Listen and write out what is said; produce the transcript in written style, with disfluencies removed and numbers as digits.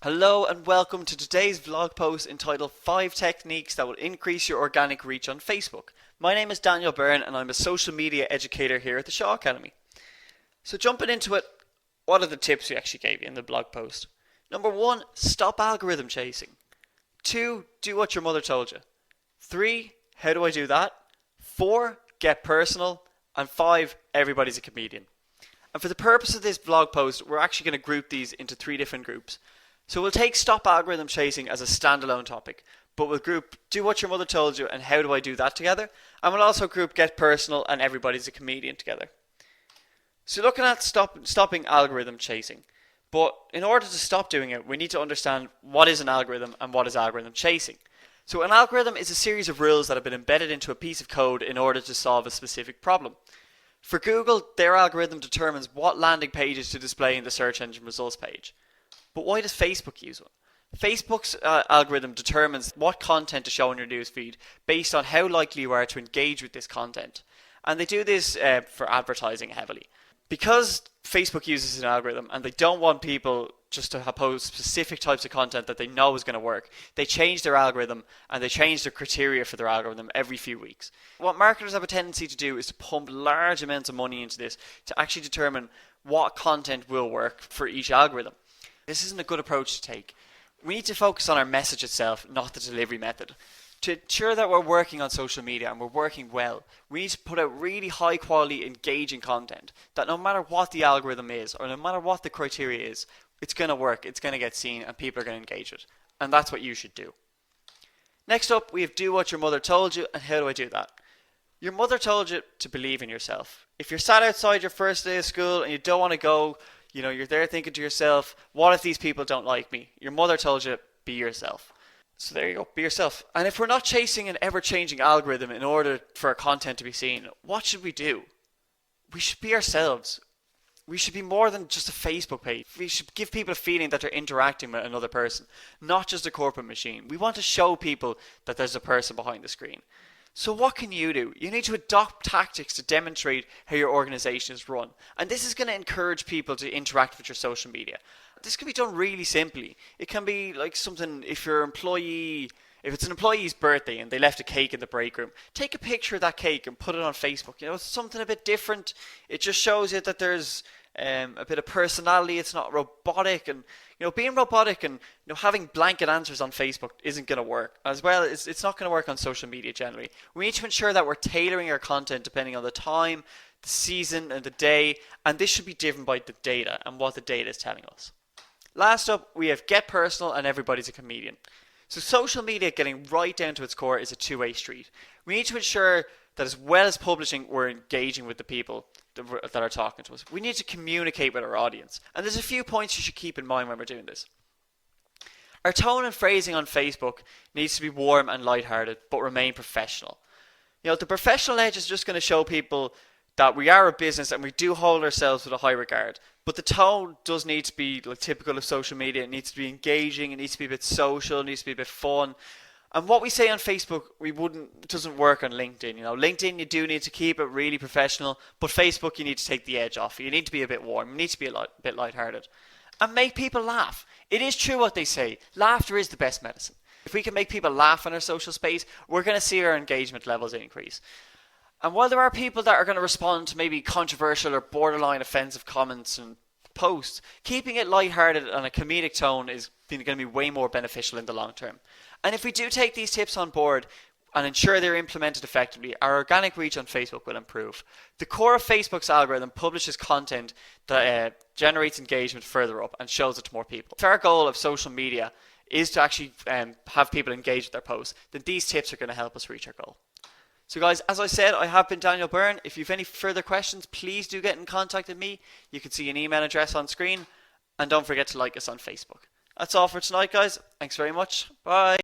Hello and welcome to today's vlog post entitled 5 Techniques that will increase your organic reach on Facebook. My name is Daniel Byrne and I'm a social media educator here at the Shaw Academy. So jumping into it, what are the tips we actually gave you in the blog post? Number 1, stop algorithm chasing. 2, do what your mother told you. 3, how do I do that? 4, get personal. And 5, everybody's a comedian. And for the purpose of this blog post, we're actually going to group these into 3 different groups. So we'll take stop algorithm chasing as a standalone topic, but we'll group do what your mother told you and how do I do that together, and we'll also group get personal and everybody's a comedian together. So looking at stopping algorithm chasing, but in order to stop doing it, we need to understand what is an algorithm and what is algorithm chasing. So an algorithm is a series of rules that have been embedded into a piece of code in order to solve a specific problem. For Google, their algorithm determines what landing pages to display in the search engine results page. But why does Facebook use one? Facebook's algorithm determines what content to show in your newsfeed based on how likely you are to engage with this content. And they do this for advertising heavily. Because Facebook uses an algorithm and they don't want people just to post specific types of content that they know is going to work, they change their algorithm and they change their criteria for their algorithm every few weeks. What marketers have a tendency to do is to pump large amounts of money into this to actually determine what content will work for each algorithm. This isn't a good approach to take. We need to focus on our message itself, not the delivery method. To ensure that we're working on social media and we're working well, we need to put out really high quality, engaging content that no matter what the algorithm is or no matter what the criteria is, it's going to work, it's going to get seen and people are going to engage with. And that's what you should do. Next up, we have do what your mother told you, and how do I do that? Your mother told you to believe in yourself. If you're sat outside your first day of school and you don't want to go, you're there thinking to yourself, what if these people don't like me? Your mother told you, be yourself. So there you go, be yourself. And if we're not chasing an ever-changing algorithm in order for our content to be seen, what should we do? We should be ourselves. We should be more than just a Facebook page. We should give people a feeling that they're interacting with another person, not just a corporate machine. We want to show people that there's a person behind the screen. So what can you do? You need to adopt tactics to demonstrate how your organization is run. And this is going to encourage people to interact with your social media. This can be done really simply. It can be like something, if it's an employee's birthday and they left a cake in the break room, take a picture of that cake and put it on Facebook. It's something a bit different. It just shows you that there's a bit of personality. It's not robotic, and being robotic and having blanket answers on Facebook isn't going to work. As well, it's not going to work on social media generally. We need to ensure that we're tailoring our content depending on the time, the season, and the day, and this should be driven by the data and what the data is telling us. Last up, we have get personal and everybody's a comedian. So social media, getting right down to its core, is a two-way street. We need to ensure that as well as publishing, we're engaging with the people that are talking to us. We need to communicate with our audience. And there's a few points you should keep in mind when we're doing this. Our tone and phrasing on Facebook needs to be warm and lighthearted, but remain professional. The professional edge is just going to show people that we are a business and we do hold ourselves with a high regard. But the tone does need to be typical of social media. It needs to be engaging, it needs to be a bit social, it needs to be a bit fun. And what we say on Facebook, it doesn't work on LinkedIn. LinkedIn, you do need to keep it really professional, but Facebook, you need to take the edge off. You need to be a bit warm. You need to be a bit lighthearted. And make people laugh. It is true what they say. Laughter is the best medicine. If we can make people laugh in our social space, we're going to see our engagement levels increase. And while there are people that are going to respond to maybe controversial or borderline offensive comments and posts, keeping it lighthearted and a comedic tone is going to be way more beneficial in the long term. And if we do take these tips on board and ensure they're implemented effectively, our organic reach on Facebook will improve. The core of Facebook's algorithm publishes content that generates engagement further up and shows it to more people. If our goal of social media is to actually have people engage with their posts, then these tips are going to help us reach our goal. So guys, as I said, I have been Daniel Byrne. If you have any further questions, please do get in contact with me. You can see an email address on screen. And don't forget to like us on Facebook. That's all for tonight, guys. Thanks very much. Bye.